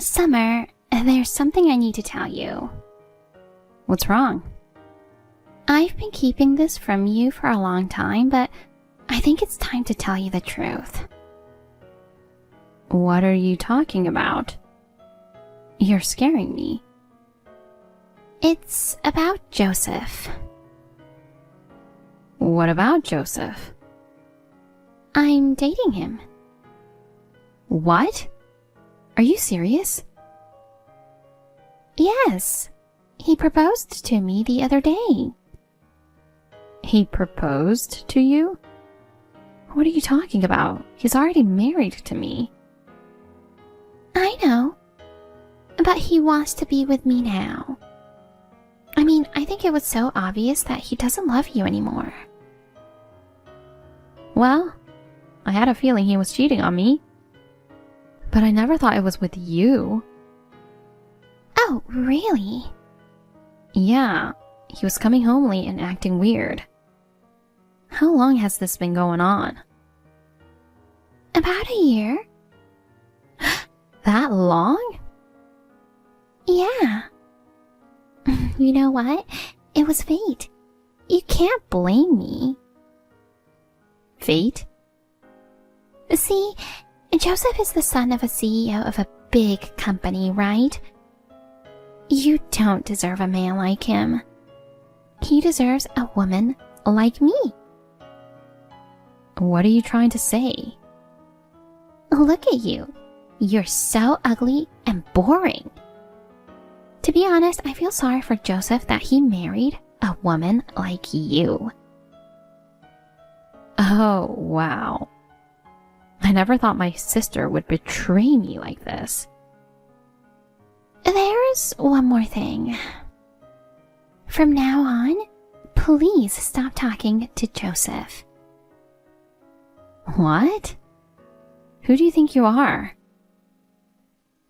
Summer, there's something I need to tell you. What's wrong? I've been keeping this from you for a long time, but I think it's time to tell you the truth. What are you talking about? You're scaring me. It's about Joseph. What about Joseph? I'm dating him. What? Are you serious? Yes. He proposed to me the other day. He proposed to you? What are you talking about? He's already married to me. I know. But he wants to be with me now. I mean, I think it was so obvious that he doesn't love you anymore. Well, I had a feeling he was cheating on me. But I never thought it was with you. Oh, really? Yeah, he was coming home late and acting weird. How long has this been going on? About a year. That long? Yeah. You know what? It was fate. You can't blame me. Fate? See, Joseph is the son of a CEO of a big company, right? You don't deserve a man like him. He deserves a woman like me. What are you trying to say? Look at you. You're so ugly and boring. To be honest, I feel sorry for Joseph that he married a woman like you. Oh, wow. I never thought my sister would betray me like this. There's one more thing. From now on, please stop talking to Joseph. What? Who do you think you are?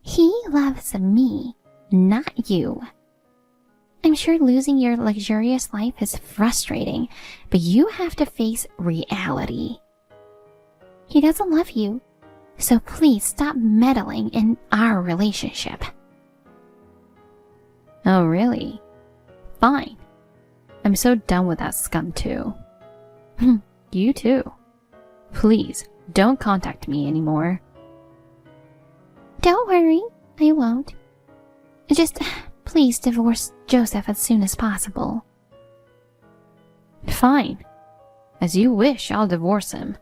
He loves me, not you. I'm sure losing your luxurious life is frustrating, but you have to face reality. He doesn't love you, so please stop meddling in our relationship. Oh, really? Fine. I'm so done with that scum too. You too. Please, don't contact me anymore. Don't worry, I won't. Just please divorce Joseph as soon as possible. Fine. As you wish, I'll divorce him.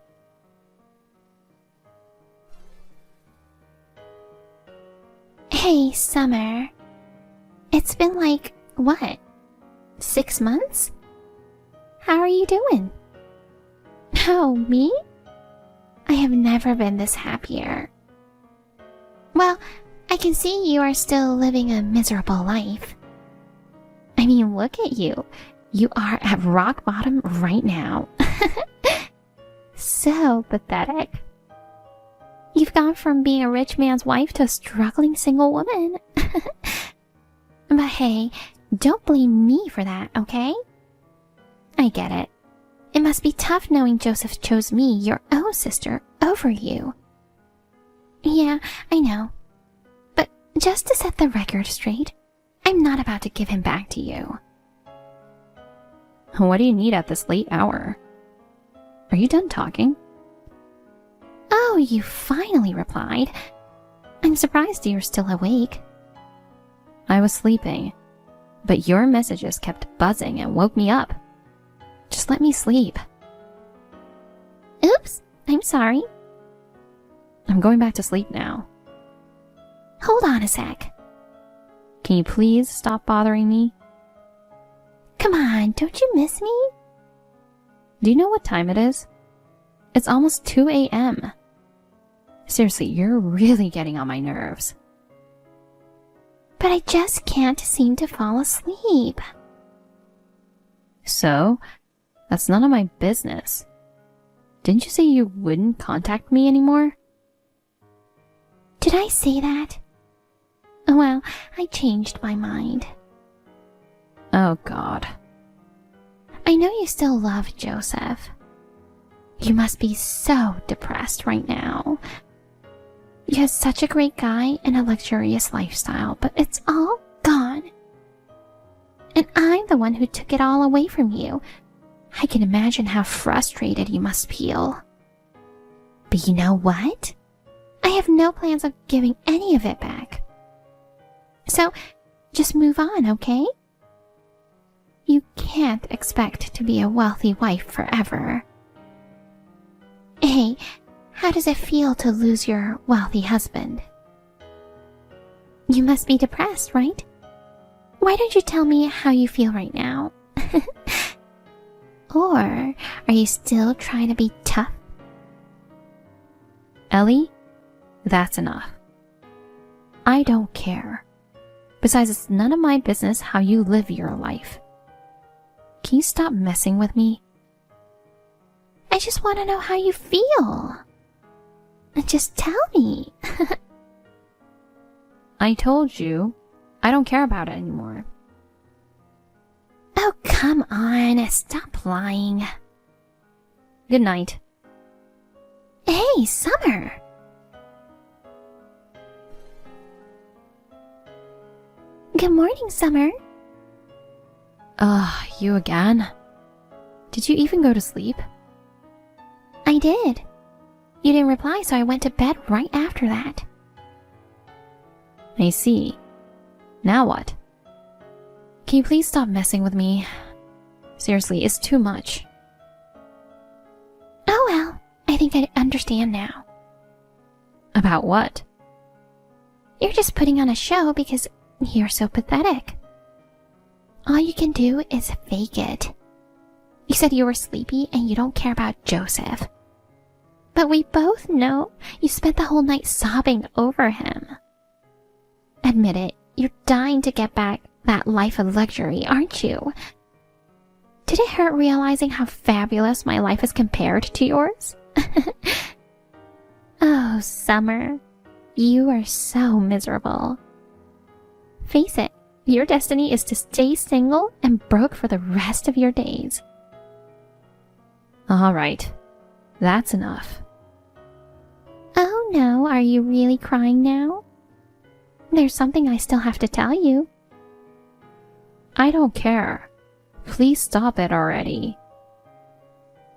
Hey, Summer. It's been like, what, 6 months? How are you doing? Oh, me? I have never been this happier. Well, I can see you are still living a miserable life. I mean, look at you. You are at rock bottom right now. So pathetic. You've gone from being a rich man's wife to a struggling single woman. But hey, don't blame me for that, okay? I get it. It must be tough knowing Joseph chose me, your own sister, over you. Yeah, I know. But just to set the record straight, I'm not about to give him back to you. What do you need at this late hour? Are you done talking? Oh, you finally replied. I'm surprised you're still awake. I was sleeping, but your messages kept buzzing and woke me up. Just let me sleep. Oops, I'm sorry. I'm going back to sleep now. Hold on a sec. Can you please stop bothering me? Come on, don't you miss me? Do you know what time it is? It's almost 2 a.m. Seriously, you're really getting on my nerves. But I just can't seem to fall asleep. So? That's none of my business. Didn't you say you wouldn't contact me anymore? Did I say that? Well, I changed my mind. Oh, God. I know you still love Joseph. You must be so depressed right now. You had such a great guy and a luxurious lifestyle, but it's all gone. And I'm the one who took it all away from you. I can imagine how frustrated you must feel. But you know what? I have no plans of giving any of it back. So, just move on, okay? You can't expect to be a wealthy wife forever. Hey, how does it feel to lose your wealthy husband? You must be depressed, right? Why don't you tell me how you feel right now? Or are you still trying to be tough? Ellie, that's enough. I don't care. Besides, it's none of my business how you live your life. Can you stop messing with me? I just want to know how you feel. Just tell me. I told you, I don't care about it anymore. Oh, come on. Stop lying. Good night. Hey, Summer. Good morning, Summer. Ugh, you again? Did you even go to sleep? I did. You didn't reply, so I went to bed right after that. I see. Now what? Can you please stop messing with me? Seriously, it's too much. Oh well, I think I understand now. About what? You're just putting on a show because you're so pathetic. All you can do is fake it. You said you were sleepy and you don't care about Joseph. But we both know you spent the whole night sobbing over him. Admit it, you're dying to get back that life of luxury, aren't you? Did it hurt realizing how fabulous my life is compared to yours? Oh, Summer, you are so miserable. Face it, your destiny is to stay single and broke for the rest of your days. All right, that's enough. Oh no, are you really crying now? There's something I still have to tell you. I don't care. Please stop it already.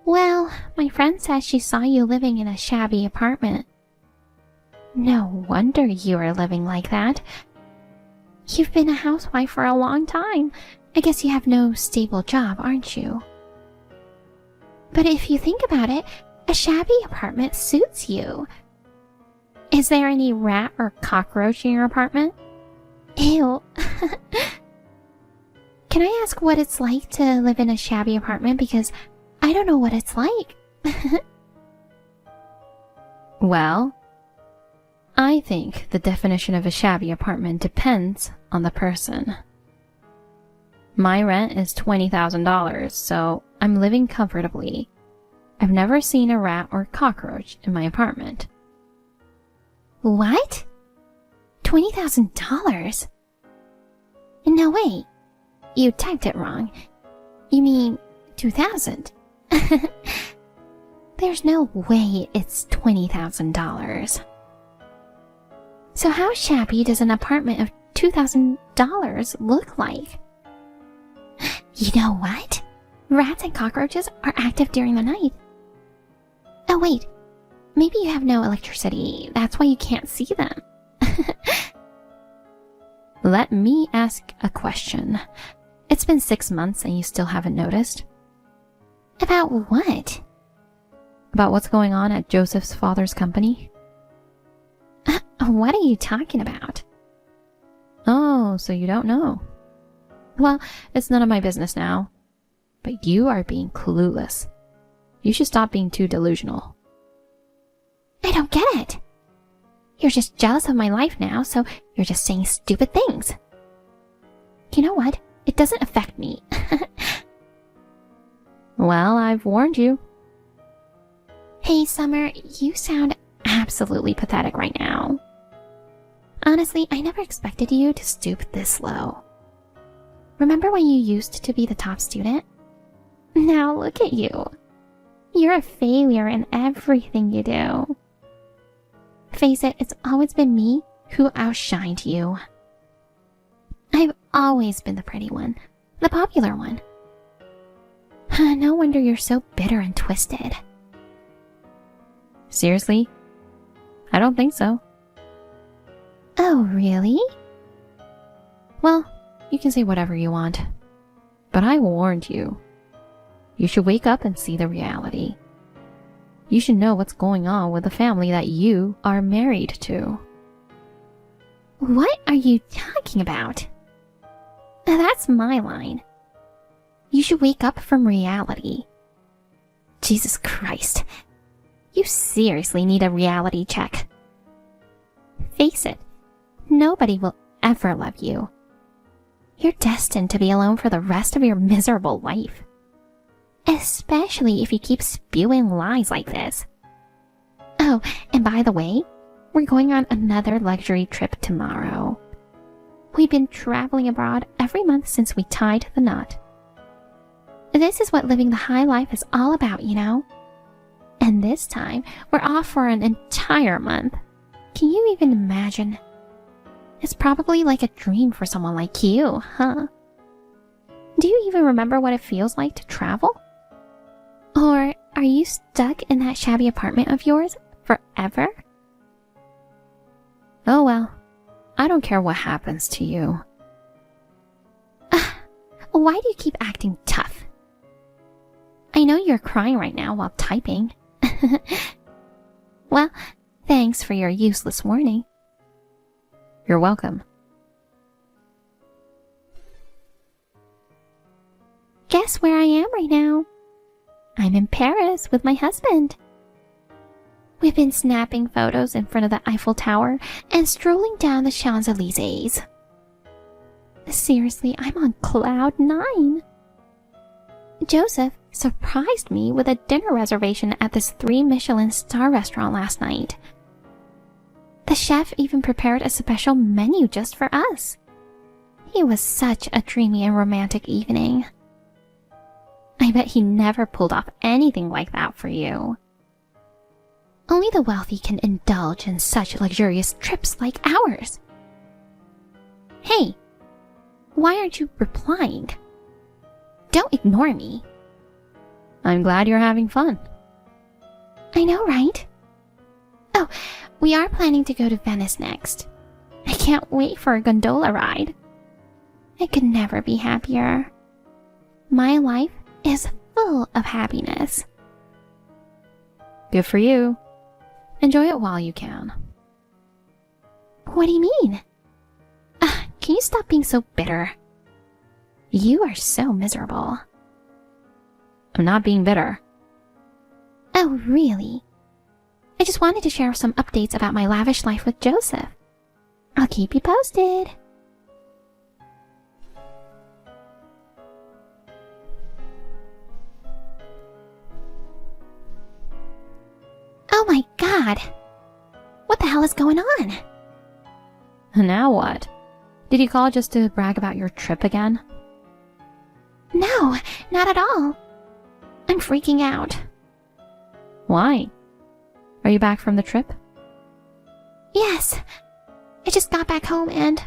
Well, my friend says she saw you living in a shabby apartment. No wonder you are living like that. You've been a housewife for a long time. I guess you have no stable job, aren't you? But if you think about it, a shabby apartment suits you. Is there any rat or cockroach in your apartment? Ew. Can I ask what it's like to live in a shabby apartment? Because I don't know what it's like. Well, I think the definition of a shabby apartment depends on the person. My rent is $20,000, so I'm living comfortably. I've never seen a rat or cockroach in my apartment. What? $20,000? No, wait. You typed it wrong. You mean 2,000. There's no way it's $20,000. So how shabby does an apartment of $2,000 look like? You know what? Rats and cockroaches are active during the night. Oh wait, maybe you have no electricity. That's why you can't see them. Let me ask a question. It's been 6 months and you still haven't noticed? About what? About what's going on at Joseph's father's company? What are you talking about? Oh, so you don't know. Well, it's none of my business now. But you are being clueless. You should stop being too delusional. I don't get it. You're just jealous of my life now, so you're just saying stupid things. You know what? It doesn't affect me. Well, I've warned you. Hey, Summer, you sound absolutely pathetic right now. Honestly, I never expected you to stoop this low. Remember when you used to be the top student? Now look at you. You're a failure in everything you do. Face it, it's always been me who outshined you. I've always been the pretty one, the popular one. No wonder you're so bitter and twisted. Seriously? I don't think so. Oh, really? Well, you can say whatever you want. But I warned you. You should wake up and see the reality. You should know what's going on with the family that you are married to. What are you talking about? That's my line. You should wake up from reality. Jesus Christ. You seriously need a reality check. Face it, nobody will ever love you. You're destined to be alone for the rest of your miserable life. Especially if you keep spewing lies like this. Oh, and by the way, we're going on another luxury trip tomorrow. We've been traveling abroad every month since we tied the knot. This is what living the high life is all about, you know? And this time, we're off for an entire month. Can you even imagine? It's probably like a dream for someone like you, huh? Do you even remember what it feels like to travel? Or are you stuck in that shabby apartment of yours forever? Oh well, I don't care what happens to you. Why do you keep acting tough? I know you're crying right now while typing. Well, thanks for your useless warning. You're welcome. Guess where I am right now? I'm in Paris with my husband. We've been snapping photos in front of the Eiffel Tower and strolling down the Champs-Elysees. Seriously, I'm on cloud 9. Joseph surprised me with a dinner reservation at this 3 Michelin star restaurant last night. The chef even prepared a special menu just for us. It was such a dreamy and romantic evening. I bet he never pulled off anything like that for you. Only the wealthy can indulge in such luxurious trips like ours. Hey, why aren't you replying? Don't ignore me. I'm glad you're having fun. I know, right? Oh, we are planning to go to Venice next. I can't wait for a gondola ride. I could never be happier. My life is full of happiness. Good for you. Enjoy it while you can. What do you mean? Can you stop being so bitter? You are so miserable. I'm not being bitter. Oh, really? I just wanted to share some updates about my lavish life with Joseph. I'll keep you posted. Oh my god! What the hell is going on? Now what? Did you call just to brag about your trip again? No, not at all. I'm freaking out. Why? Are you back from the trip? Yes. I just got back home and...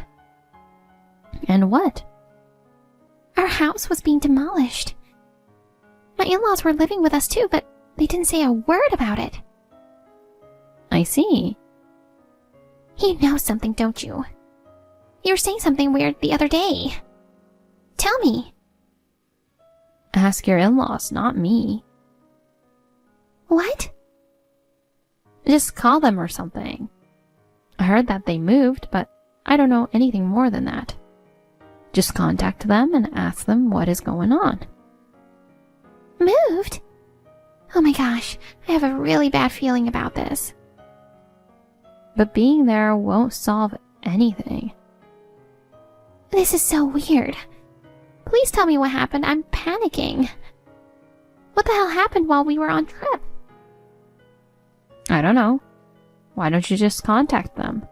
And what? Our house was being demolished. My in-laws were living with us too, but they didn't say a word about it. I see. You know something, don't you? You were saying something weird the other day. Tell me. Ask your in-laws, not me. What? Just call them or something. I heard that they moved, but I don't know anything more than that. Just contact them and ask them what is going on. Moved? Oh my gosh, I have a really bad feeling about this. But being there won't solve anything. This is so weird. Please tell me what happened. I'm panicking. What the hell happened while we were on trip? I don't know. Why don't you just contact them?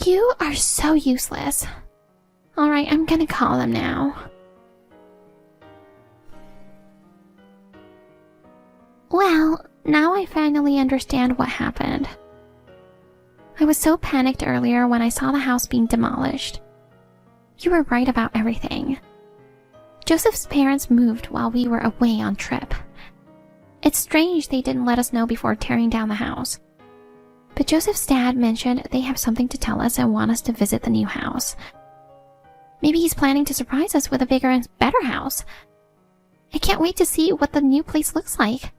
You are so useless. Alright, I'm gonna call them now. Well, now I finally understand what happened. I was so panicked earlier when I saw the house being demolished. You were right about everything. Joseph's parents moved while we were away on trip. It's strange they didn't let us know before tearing down the house. But Joseph's dad mentioned they have something to tell us and want us to visit the new house. Maybe he's planning to surprise us with a bigger and better house. I can't wait to see what the new place looks like.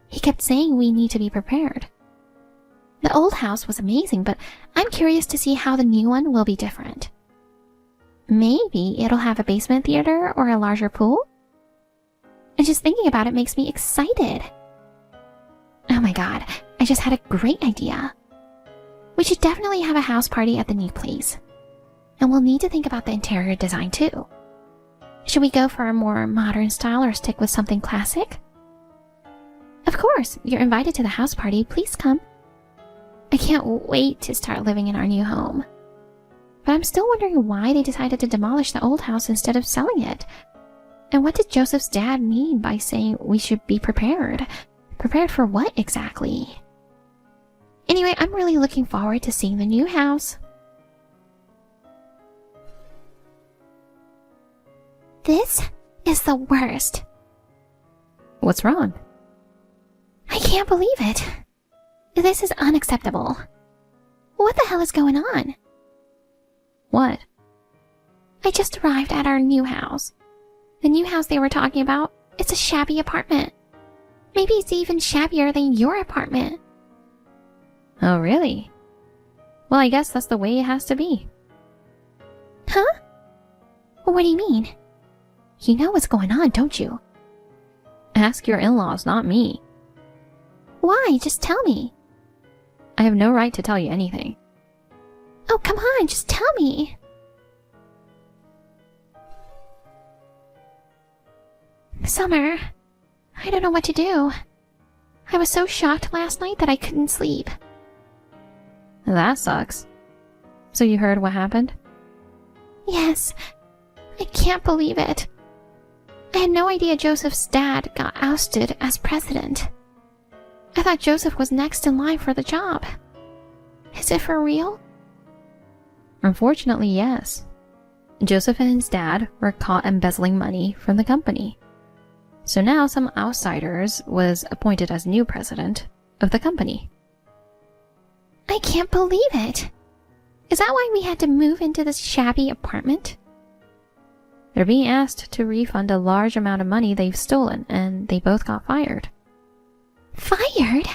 He kept saying we need to be prepared. The old house was amazing, but I'm curious to see how the new one will be different. Maybe it'll have a basement theater or a larger pool? And just thinking about it makes me excited. Oh my god, I just had a great idea. We should definitely have a house party at the new place. And we'll need to think about the interior design too. Should we go for a more modern style or stick with something classic? Of course, you're invited to the house party. Please come. I can't wait to start living in our new home. But I'm still wondering why they decided to demolish the old house instead of selling it. And what did Joseph's dad mean by saying we should be prepared? Prepared for what exactly? Anyway, I'm really looking forward to seeing the new house. This is the worst. What's wrong? I can't believe it. This is unacceptable. What the hell is going on? What? I just arrived at our new house. The new house they were talking about, it's a shabby apartment. Maybe it's even shabbier than your apartment. Oh, really? Well, I guess that's the way it has to be. Huh? What do you mean? You know what's going on, don't you? Ask your in-laws, not me. Why? Just tell me. I have no right to tell you anything. Oh, come on, just tell me. Summer, I don't know what to do. I was so shocked last night that I couldn't sleep. That sucks. So you heard what happened? Yes. I can't believe it. I had no idea Joseph's dad got ousted as president. I thought Joseph was next in line for the job. Is it for real? Unfortunately, yes. Joseph and his dad were caught embezzling money from the company. So now some outsiders was appointed as new president of the company. I can't believe it. Is that why we had to move into this shabby apartment? They're being asked to refund a large amount of money they've stolen, and they both got fired. Fired?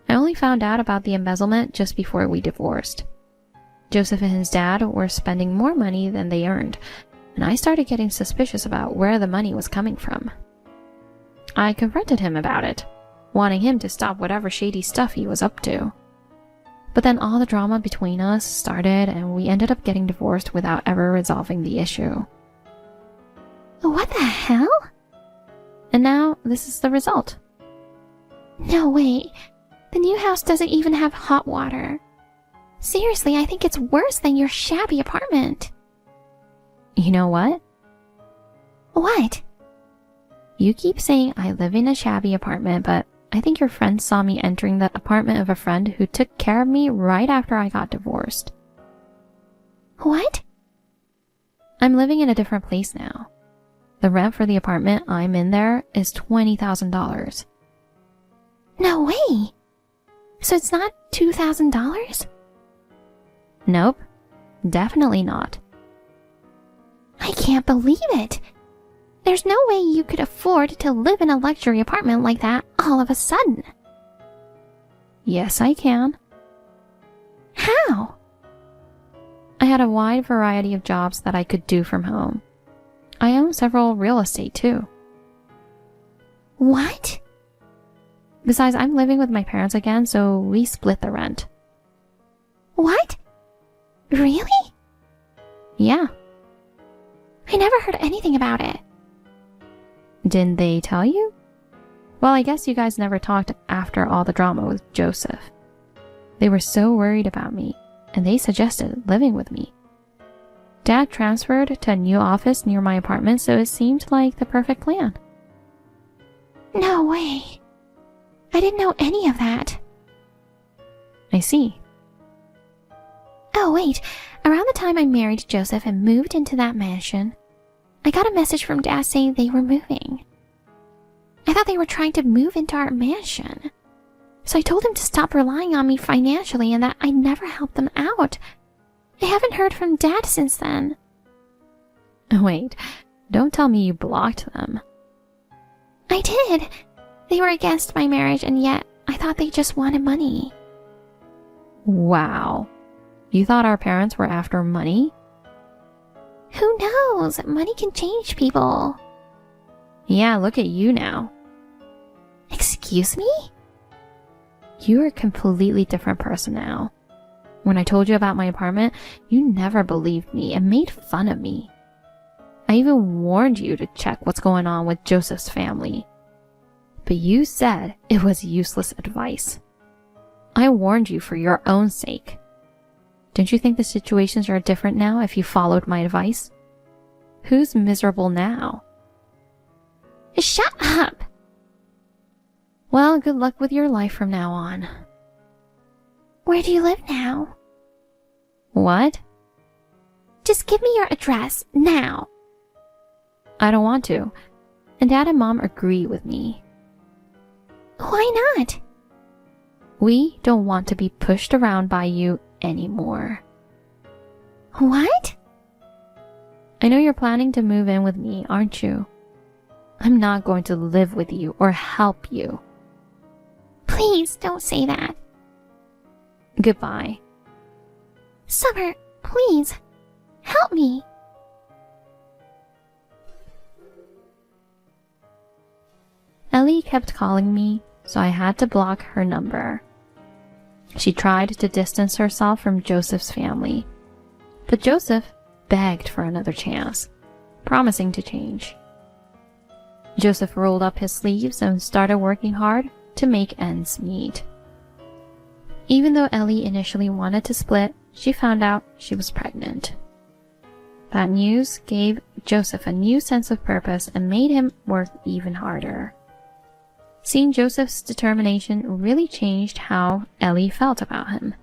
I only found out about the embezzlement just before we divorced. Joseph and his dad were spending more money than they earned, and I started getting suspicious about where the money was coming from. I confronted him about it, wanting him to stop whatever shady stuff he was up to. But then all the drama between us started, and we ended up getting divorced without ever resolving the issue. What the hell? And now this is the result. No, wait. The new house doesn't even have hot water. Seriously, I think it's worse than your shabby apartment. You know what? What? You keep saying I live in a shabby apartment, but I think your friend saw me entering the apartment of a friend who took care of me right after I got divorced. What? I'm living in a different place now. The rent for the apartment I'm in there is $20,000. No way! So it's not $2,000? Nope, definitely not. I can't believe it! There's no way you could afford to live in a luxury apartment like that all of a sudden. Yes, I can. How? I had a wide variety of jobs that I could do from home. I own several real estate too. What? Besides, I'm living with my parents again, so we split the rent. What? Really? Yeah. I never heard anything about it. Didn't they tell you? Well, I guess you guys never talked after all the drama with Joseph. They were so worried about me, and they suggested living with me. Dad transferred to a new office near my apartment, so it seemed like the perfect plan. No way. I didn't know any of that. I see. Oh, wait. Around the time I married Joseph and moved into that mansion, I got a message from Dad saying they were moving. I thought they were trying to move into our mansion. So I told him to stop relying on me financially and that I'd never help them out. I haven't heard from Dad since then. Wait, don't tell me you blocked them. I did. They were against my marriage, and yet I thought they just wanted money. Wow. You thought our parents were after money? Who knows? Money can change people. Yeah, look at you now. Excuse me? You're a completely different person now. When I told you about my apartment, you never believed me and made fun of me. I even warned you to check what's going on with Joseph's family. But you said it was useless advice. I warned you for your own sake. Don't you think the situations are different now if you followed my advice? Who's miserable now? Shut up! Well, good luck with your life from now on. Where do you live now? What? Just give me your address, now. I don't want to. And Dad and Mom agree with me. Why not? We don't want to be pushed around by you anymore. What? I know you're planning to move in with me, aren't you? I'm not going to live with you or help you. Please don't say that. Goodbye. Summer, please, help me. Ellie kept calling me, so I had to block her number. She tried to distance herself from Joseph's family, but Joseph begged for another chance, promising to change. Joseph rolled up his sleeves and started working hard to make ends meet. Even though Ellie initially wanted to split, she found out she was pregnant. That news gave Joseph a new sense of purpose and made him work even harder. Seeing Joseph's determination really changed how Ellie felt about him.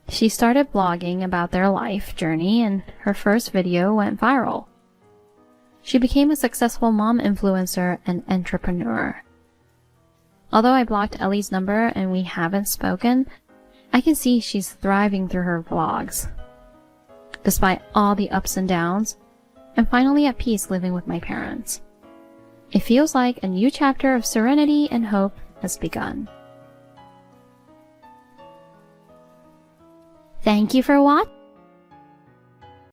She started blogging about their life journey, and her first video went viral. She became a successful mom influencer and entrepreneur. Although I blocked Ellie's number and we haven't spoken, I can see she's thriving through her vlogs. Despite all the ups and downs, I'm finally at peace living with my parents. It feels like a new chapter of serenity and hope has begun. Thank you for watching.